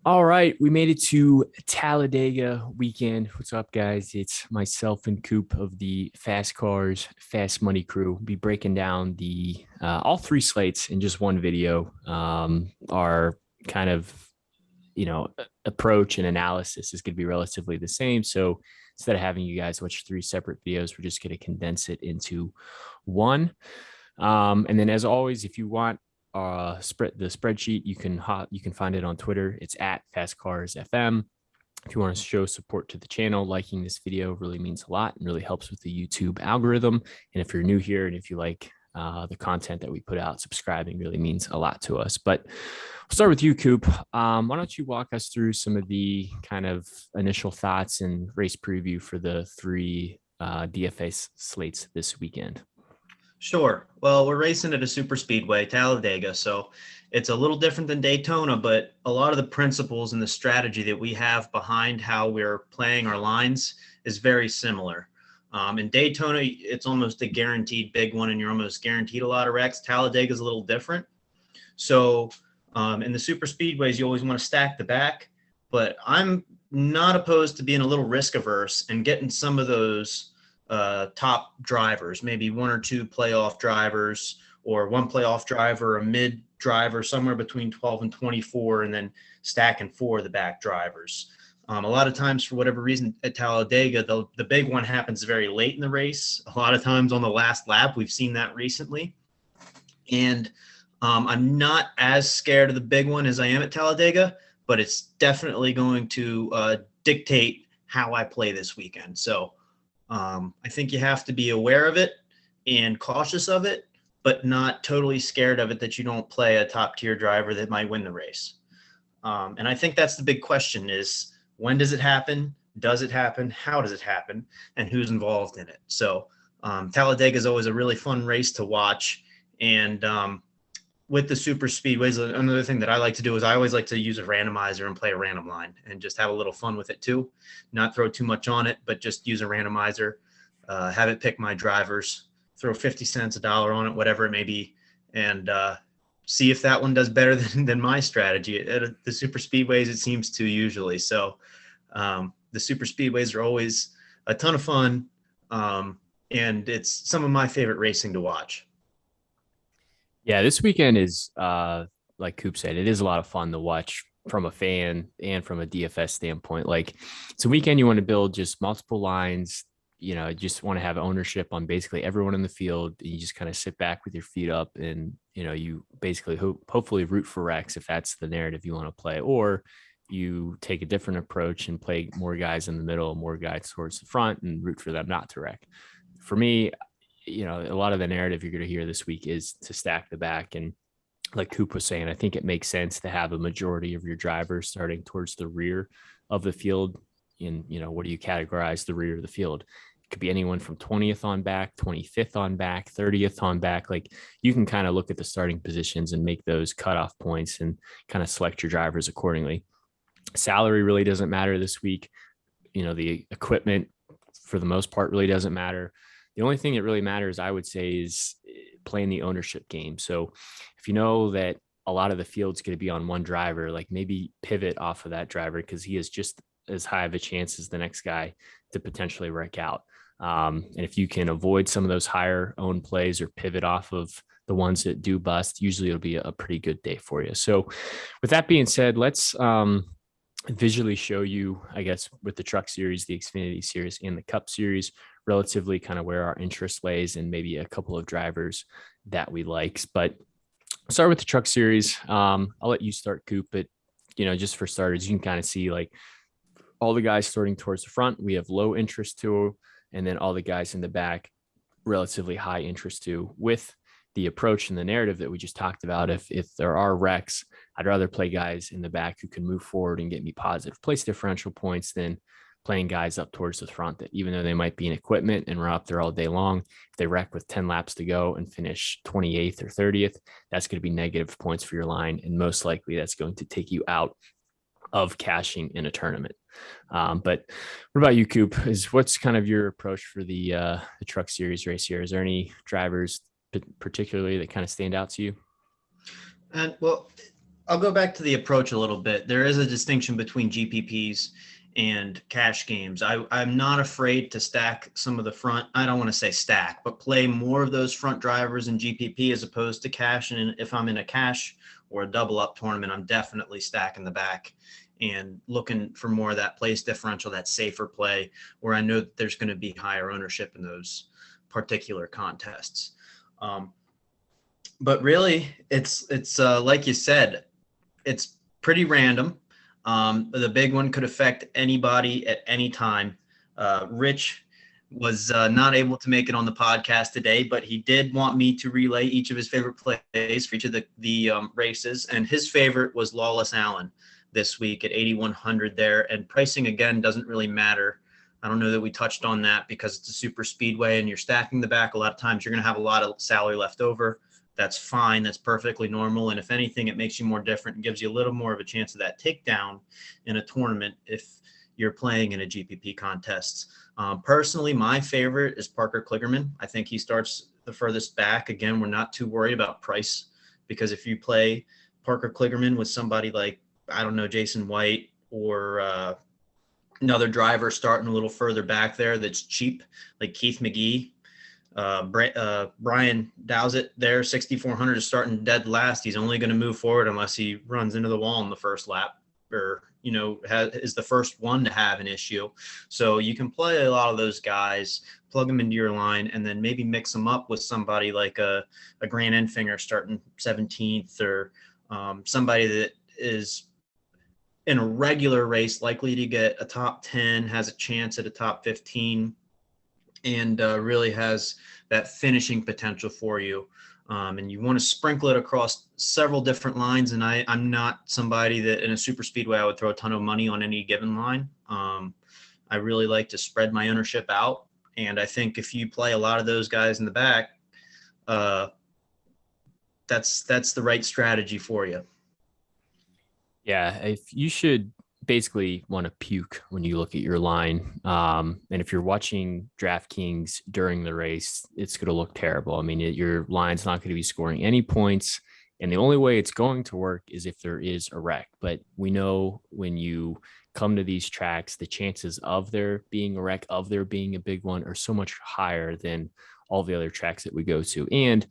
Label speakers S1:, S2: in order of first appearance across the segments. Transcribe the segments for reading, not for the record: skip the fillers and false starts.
S1: All right, we made it to Talladega weekend. What's up, guys? It's myself and Coop of the Fast Cars, Fast Money crew. We'll be breaking down the all three slates in just one video. Our kind of approach and analysis is going to be relatively the same. So instead of having you guys watch three separate videos, we're just going to condense it into one. And then, as always, if you want the spreadsheet, you can find it on Twitter. It's at FastCarsFM. If you want to show support to the channel, liking this video really means a lot and really helps with the YouTube algorithm. And if you're new here and if you like the content that we put out, subscribing really means a lot to us. But we'll start with you, Coop. Why don't you walk us through some of the kind of initial thoughts and race preview for the three DFS slates this weekend?
S2: Sure. Well, we're racing at a super speedway, Talladega, so it's a little different than Daytona, but a lot of the principles and the strategy that we have behind how we're playing our lines is very similar. In Daytona, it's almost a guaranteed big one, and you're almost guaranteed a lot of wrecks. Talladega is a little different. So in the super speedways, you always want to stack the back, but I'm not opposed to being a little risk averse and getting some of those top drivers, maybe one or two playoff drivers or one playoff driver, a mid driver, somewhere between 12 and 24, and then stacking four of the back drivers. A lot of times, for whatever reason, at Talladega, the big one happens very late in the race. A lot of times on the last lap, we've seen that recently. And I'm not as scared of the big one as I am at Talladega, but it's definitely going to dictate how I play this weekend. So I think you have to be aware of it and cautious of it, but not totally scared of it that you don't play a top tier driver that might win the race. And I think that's the big question is, when does it happen? Does it happen? How does it happen? And who's involved in it? So Talladega is always a really fun race to watch. And with the super speedways, another thing that I like to do is I always like to use a randomizer and play a random line and just have a little fun with it too. Not throw too much on it, but just use a randomizer, have it pick my drivers, throw 50 cents, a dollar on it, whatever it may be, and see if that one does better than my strategy. At the super speedways, it seems to usually. So the super speedways are always a ton of fun, and it's some of my favorite racing to watch.
S1: Yeah, this weekend is like Coop said, it is a lot of fun to watch from a fan and from a DFS standpoint. Like it's a weekend you want to build just multiple lines, just want to have ownership on basically everyone in the field. You just kind of sit back with your feet up and you basically hopefully root for Rex if that's the narrative you want to play, or you take a different approach and play more guys in the middle, more guys towards the front and root for them not to wreck. For me, a lot of the narrative you're going to hear this week is to stack the back. And like Coop was saying, I think it makes sense to have a majority of your drivers starting towards the rear of the field. In, what do you categorize the rear of the field? It could be anyone from 20th on back, 25th on back, 30th on back. Like you can kind of look at the starting positions and make those cutoff points and kind of select your drivers accordingly. Salary really doesn't matter this week. The equipment for the most part really doesn't matter. The only thing that really matters, I would say, is playing the ownership game. So if you know that a lot of the field's going to be on one driver, like maybe pivot off of that driver because he is just as high of a chance as the next guy to potentially wreck out. And if you can avoid some of those higher owned plays or pivot off of the ones that do bust, usually it'll be a pretty good day for you. So with that being said, let's visually show you, I guess, with the truck series, the Xfinity series, and the Cup series, relatively kind of where our interest lays and maybe a couple of drivers that we like. But start with the truck series. I'll let you start, Coop, but just for starters, you can kind of see like all the guys starting towards the front, we have low interest to, and then all the guys in the back, relatively high interest to. With the approach and the narrative that we just talked about, if there are wrecks, I'd rather play guys in the back who can move forward and get me positive place differential points than playing guys up towards the front that, even though they might be in equipment and we're up there all day long, if they wreck with 10 laps to go and finish 28th or 30th, that's going to be negative points for your line. And most likely that's going to take you out of cashing in a tournament. But what about you, Coop? What's kind of your approach for the truck series race here? Is there any drivers particularly that kind of stand out to you?
S2: And well, I'll go back to the approach a little bit. There is a distinction between GPPs and cash games. I'm not afraid to stack some of the front. I don't want to say stack, but play more of those front drivers in GPP as opposed to cash. And if I'm in a cash or a double up tournament, I'm definitely stacking the back and looking for more of that place differential, that safer play where I know that there's going to be higher ownership in those particular contests. But really, it's like you said, it's pretty random. The big one could affect anybody at any time. Rich was not able to make it on the podcast today, but he did want me to relay each of his favorite plays for each of the races, and his favorite was Lawless Allen this week at 8,100 there. And pricing again doesn't really matter. I don't know that we touched on that because it's a super speedway and you're stacking the back. A lot of times you're going to have a lot of salary left over. That's fine. That's perfectly normal. And if anything, it makes you more different and gives you a little more of a chance of that takedown in a tournament if you're playing in a GPP contest. Personally, my favorite is Parker Kligerman. I think he starts the furthest back. Again, we're not too worried about price because if you play Parker Kligerman with somebody like, I don't know, Jason White or another driver starting a little further back there that's cheap, like Keith McGee, Brian Dowsett there, 6,400 is starting dead last. He's only going to move forward unless he runs into the wall in the first lap or, is the first one to have an issue. So you can play a lot of those guys, plug them into your line, and then maybe mix them up with somebody like a Grant Enfinger starting 17th or somebody that is in a regular race likely to get a top 10, has a chance at a top 15, and really has that finishing potential for you. And you want to sprinkle it across several different lines. And I'm not somebody that in a super speedway, I would throw a ton of money on any given line. I really like to spread my ownership out. And I think if you play a lot of those guys in the back, that's the right strategy for you.
S1: Yeah, if you should basically want to puke when you look at your line. And if you're watching DraftKings during the race, it's going to look terrible. I mean, your line's not going to be scoring any points. And the only way it's going to work is if there is a wreck. But we know when you come to these tracks, the chances of there being a wreck, of there being a big one, are so much higher than all the other tracks that we go to. And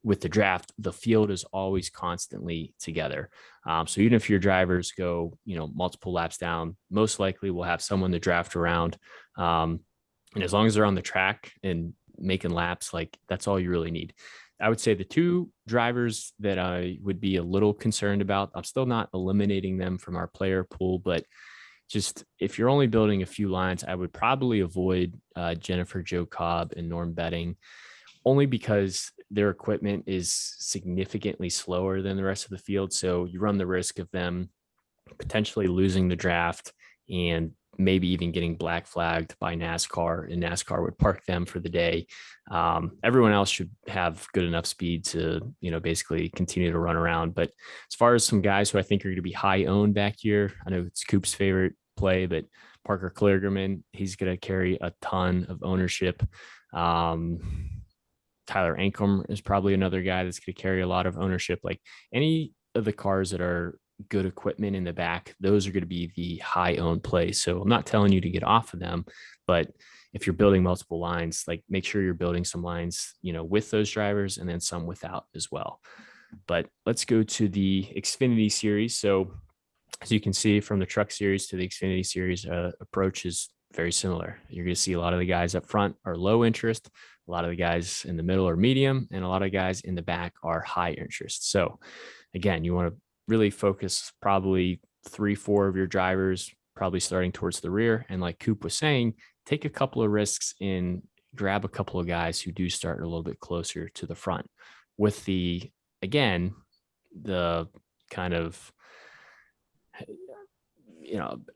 S1: with the draft, the field is always constantly together. So even if your drivers go, multiple laps down, most likely we'll have someone to draft around. And as long as they're on the track and making laps, like that's all you really need. I would say the two drivers that I would be a little concerned about, I'm still not eliminating them from our player pool, but just if you're only building a few lines, I would probably avoid Jennifer Jo Cobb and Norm Betting, only because their equipment is significantly slower than the rest of the field. So you run the risk of them potentially losing the draft and maybe even getting black flagged by NASCAR, and NASCAR would park them for the day. Everyone else should have good enough speed to, basically continue to run around. But as far as some guys who I think are going to be high owned back here, I know it's Coop's favorite play, but Parker Kligerman, he's going to carry a ton of ownership. Tyler Ankrum is probably another guy that's going to carry a lot of ownership. Like any of the cars that are good equipment in the back, those are going to be the high owned plays. So I'm not telling you to get off of them, but if you're building multiple lines, like make sure you're building some lines, with those drivers and then some without as well. But let's go to the Xfinity series. So as you can see from the truck series to the Xfinity series, approach is very similar. You're going to see a lot of the guys up front are low interest. A lot of the guys in the middle are medium, and a lot of guys in the back are high interest. So again, you want to really focus probably 3-4 of your drivers, probably starting towards the rear. And like Coop was saying, take a couple of risks and grab a couple of guys who do start a little bit closer to the front with the kind of,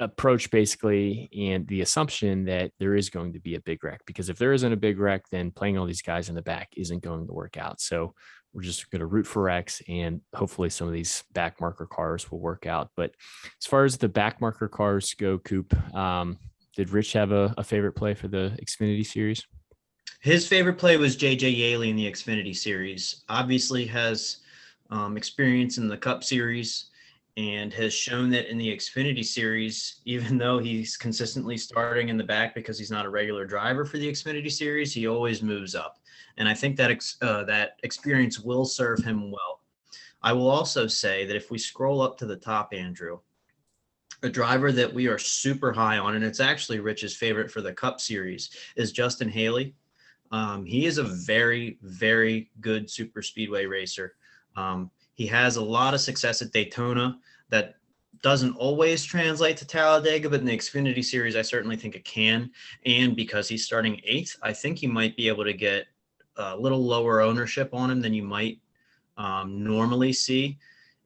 S1: approach basically, and the assumption that there is going to be a big wreck, because if there isn't a big wreck, then playing all these guys in the back isn't going to work out. So we're just going to root for wrecks, and hopefully some of these back marker cars will work out. But as far as the back marker cars go, Coop, did Rich have a favorite play for the Xfinity series?
S2: His favorite play was JJ Yaley in the Xfinity series. Obviously has experience in the Cup series and has shown that in the Xfinity series, even though he's consistently starting in the back because he's not a regular driver for the Xfinity series, he always moves up. And I think that that experience will serve him well. I will also say that if we scroll up to the top, Andrew, a driver that we are super high on, and it's actually Rich's favorite for the Cup Series, is Justin Haley. He is a very, very good super speedway racer. He has a lot of success at Daytona that doesn't always translate to Talladega, but in the Xfinity series, I certainly think it can. And because he's starting eighth, I think you might be able to get a little lower ownership on him than you might normally see.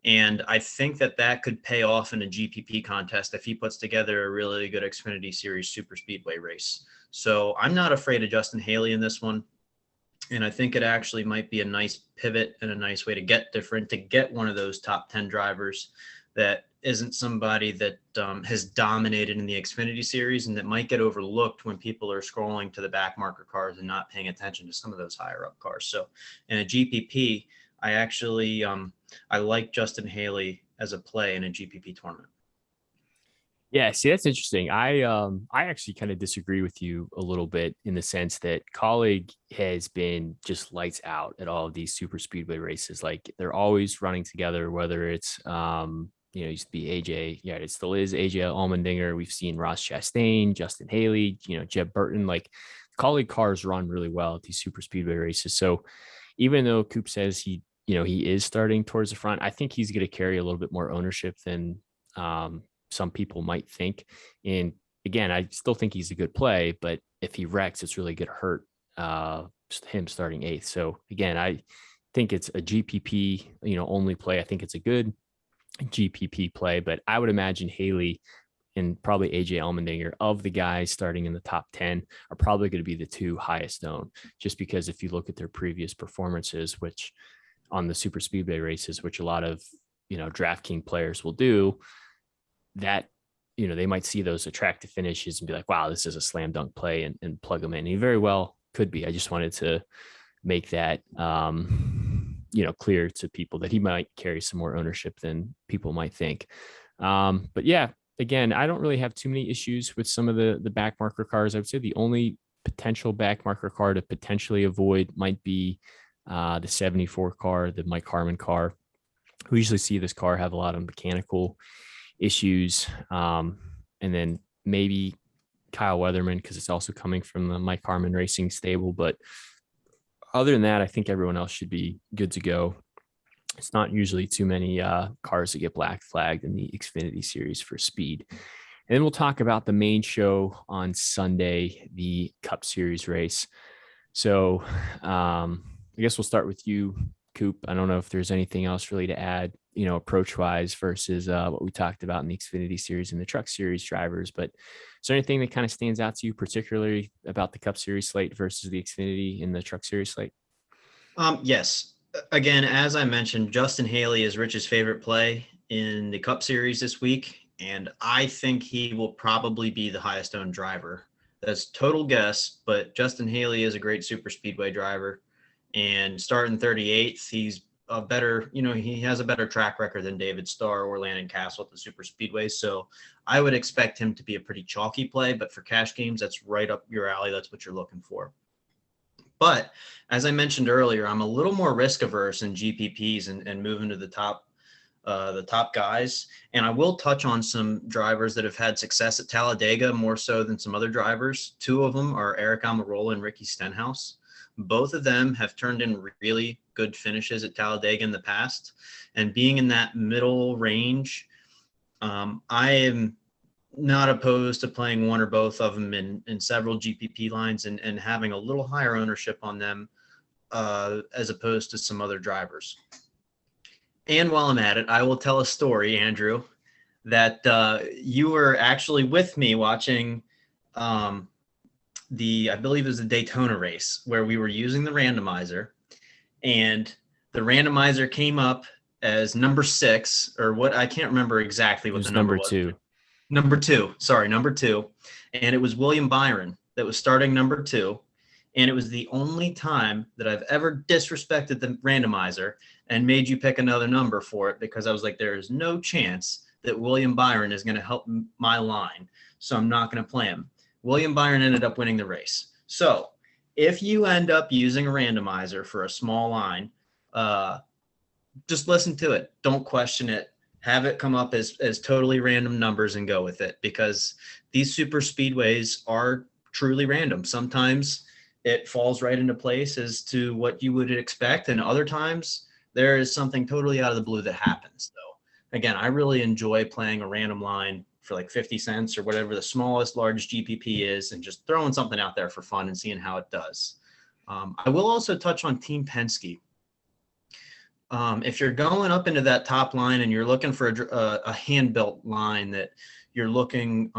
S2: And I think that that could pay off in a GPP contest if he puts together a really good Xfinity Series super speedway race. So I'm not afraid of Justin Haley in this one. And I think it actually might be a nice pivot and a nice way to get different, to get one of those top 10 drivers that isn't somebody that has dominated in the Xfinity series and that might get overlooked when people are scrolling to the back marker cars and not paying attention to some of those higher up cars. So in a GPP, I actually I like Justin Haley as a play in a GPP tournament.
S1: Yeah, see, that's interesting. I actually kind of disagree with you a little bit in the sense that Colleague has been just lights out at all of these super speedway races. Like they're always running together, whether it's used to be AJ, yeah, it still is AJ Allmendinger. We've seen Ross Chastain, Justin Haley, Jeb Burton. Like Colleague cars run really well at these super speedway races. So even though Coop says he is starting towards the front, I think he's going to carry a little bit more ownership than some people might think. And again, I still think he's a good play, but if he wrecks, it's really going to hurt him starting eighth. So again, I think it's a GPP, only play. I think it's a good GPP play, but I would imagine Haley and probably AJ Allmendinger of the guys starting in the top 10 are probably going to be the two highest owned, just because if you look at their previous performances, which on the super speedway races, which a lot of, DraftKings players will do, that they might see those attractive finishes and be like, wow, this is a slam dunk play, and plug them in. And he very well could be. I just wanted to make that clear to people that he might carry some more ownership than people might think. But yeah, again, I don't really have too many issues with some of the back marker cars. I would say the only potential back marker car to potentially avoid might be the 74 car, the Mike Harmon car. We usually see this car have a lot of mechanical issues. And then maybe Kyle Weatherman, because it's also coming from the Mike Harmon Racing stable. But other than that, I think everyone else should be good to go. It's not usually too many cars that get black flagged in the Xfinity series for speed. And then we'll talk about the main show on Sunday, the Cup Series race. So I guess we'll start with you, Coop. I don't know if there's anything else really to add, approach wise versus what we talked about in the Xfinity series and the Truck Series drivers. But is there anything that kind of stands out to you, particularly about the Cup Series slate versus the Xfinity and the Truck Series slate?
S2: Yes. Again, as I mentioned, Justin Haley is Rich's favorite play in the Cup Series this week, and I think he will probably be the highest owned driver. That's total guess, but Justin Haley is a great super speedway driver, and starting 38th, he's a better, he has a better track record than David Starr or Landon Castle at the super speedways. So I would expect him to be a pretty chalky play, but for cash games, that's right up your alley. That's what you're looking for. But as I mentioned earlier, I'm a little more risk averse in GPPs and moving to the top guys. And I will touch on some drivers that have had success at Talladega more so than some other drivers. Two of them are Eric Almirola and Ricky Stenhouse. Both of them have turned in really good finishes at Talladega in the past. And being in that middle range, I am not opposed to playing one or both of them in several GPP lines and having a little higher ownership on them as opposed to some other drivers. And while I'm at it, I will tell a story, Andrew, that you were actually with me watching I believe it was the Daytona race where we were using the randomizer, and the randomizer came up as number 6 or what, I can't remember exactly what the number was. Number two. And it was William Byron that was starting number 2. And it was the only time that I've ever disrespected the randomizer and made you pick another number for it, because I was like, there is no chance that William Byron is going to help my line, so I'm not going to play him. William Byron ended up winning the race. So if you end up using a randomizer for a small line, just listen to it. Don't question it. Have it come up as totally random numbers and go with it, because these super speedways are truly random. Sometimes it falls right into place as to what you would expect, and other times there is something totally out of the blue that happens. So again, I really enjoy playing a random line for like 50 cents or whatever the smallest large GPP is, and just throwing something out there for fun and seeing how it does. I will also touch on Team Penske. If you're going up into that top line and you're looking for a hand-built line that you're looking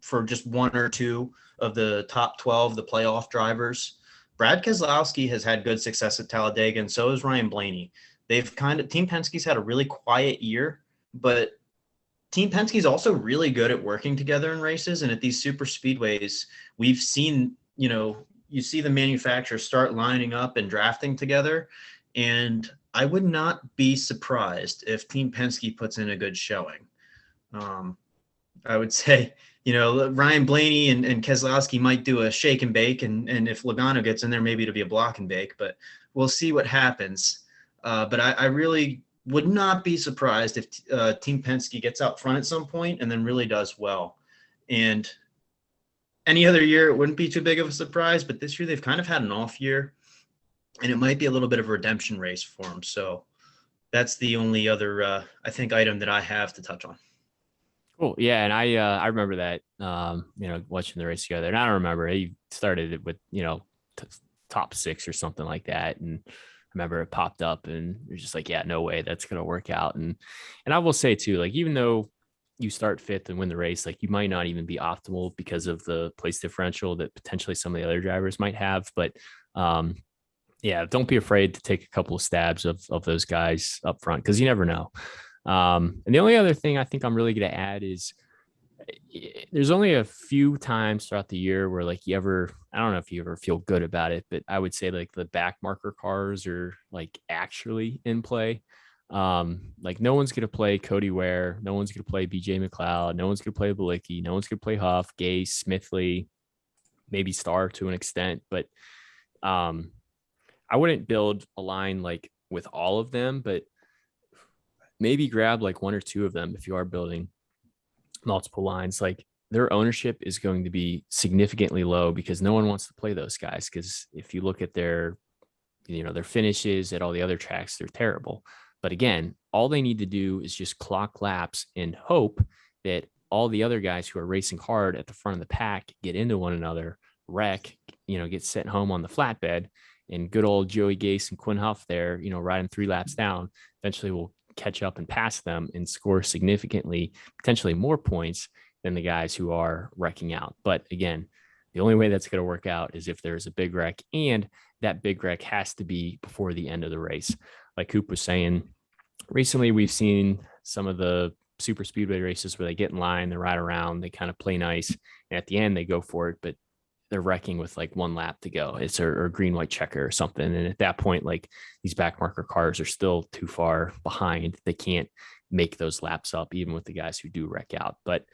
S2: for just one or two of the top 12, the playoff drivers, Brad Keselowski has had good success at Talladega, and so has Ryan Blaney. Team Penske's had a really quiet year, but Team Penske's also really good at working together in races. And at these super speedways, we've seen, you see the manufacturers start lining up and drafting together. And I would not be surprised if Team Penske puts in a good showing. I would say, Ryan Blaney and Keselowski might do a shake and bake. And if Logano gets in there, maybe it'll be a block and bake, but we'll see what happens. But I really would not be surprised if Team Penske gets out front at some point and then really does well. And any other year, it wouldn't be too big of a surprise, but this year they've kind of had an off year, and it might be a little bit of a redemption race for them. So that's the only other, I think, item that I have to touch on.
S1: Cool. Yeah. And I remember that, watching the race together. And I don't remember, he started it with, top 6 or something like that. And I remember it popped up and you're just like, yeah, no way that's going to work out. And I will say too, like, even though you start 5th and win the race, like, you might not even be optimal because of the place differential that potentially some of the other drivers might have. But, yeah, don't be afraid to take a couple of stabs of those guys up front, because you never know. And the only other thing I think I'm really going to add is there's only a few times throughout the year where, like, I don't know if you ever feel good about it, but I would say like the back marker cars are like actually in play. Like, no one's going to play Cody Ware. No one's going to play BJ McLeod. No one's going to play Balicki. No one's going to play Huff, Gase, Smithley, maybe Starr to an extent. But I wouldn't build a line like with all of them, but maybe grab like one or two of them if you are building multiple lines. Like, their ownership is going to be significantly low because no one wants to play those guys. Because if you look at their finishes at all the other tracks, they're terrible. But again, all they need to do is just clock laps and hope that all the other guys who are racing hard at the front of the pack get into one another, wreck, get sent home on the flatbed, and good old Joey Gase and Quinn Huff there, riding 3 laps down, eventually will catch up and pass them and score significantly, potentially more points than the guys who are wrecking out. But again, the only way that's going to work out is if there's a big wreck, and that big wreck has to be before the end of the race. Like Coop was saying, recently we've seen some of the super speedway races where they get in line, they ride around, they kind of play nice, and at the end they go for it, but they're wrecking with like 1 lap to go. It's a green, white checker or something. And at that point, like, these back marker cars are still too far behind. They can't make those laps up, even with the guys who do wreck out. But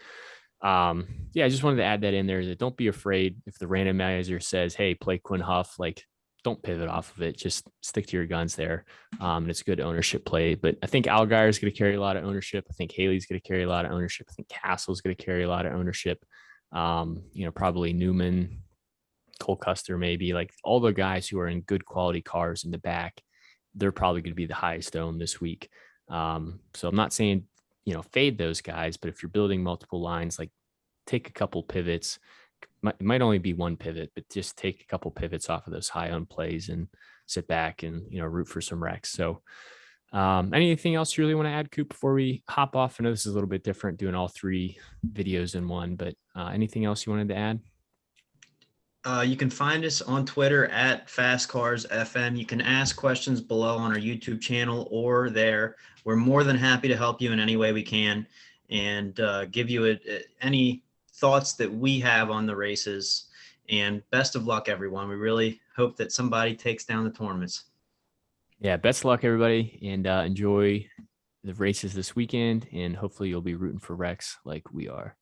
S1: yeah, I just wanted to add that in there, that don't be afraid if the randomizer says, hey, play Quinn Huff, like, don't pivot off of it. Just stick to your guns there. And it's a good ownership play. But I think Allgaier is going to carry a lot of ownership. I think Haley's going to carry a lot of ownership. I think Castle's going to carry a lot of ownership. Probably Newman, Cole Custer, maybe, like, all the guys who are in good quality cars in the back, they're probably going to be the highest owned this week. So I'm not saying, fade those guys, but if you're building multiple lines, like, take a couple pivots. It might only be 1 pivot, but just take a couple pivots off of those high owned plays and sit back and, root for some wrecks. So anything else you really want to add, Coop, before we hop off? I know this is a little bit different doing all 3 videos in one, but anything else you wanted to add?
S2: You can find us on Twitter at FastCarsFM. You can ask questions below on our YouTube channel or there. We're more than happy to help you in any way we can, and give you any thoughts that we have on the races. And best of luck, everyone. We really hope that somebody takes down the tournaments.
S1: Yeah, best of luck, everybody, and enjoy the races this weekend. And hopefully you'll be rooting for Rex like we are.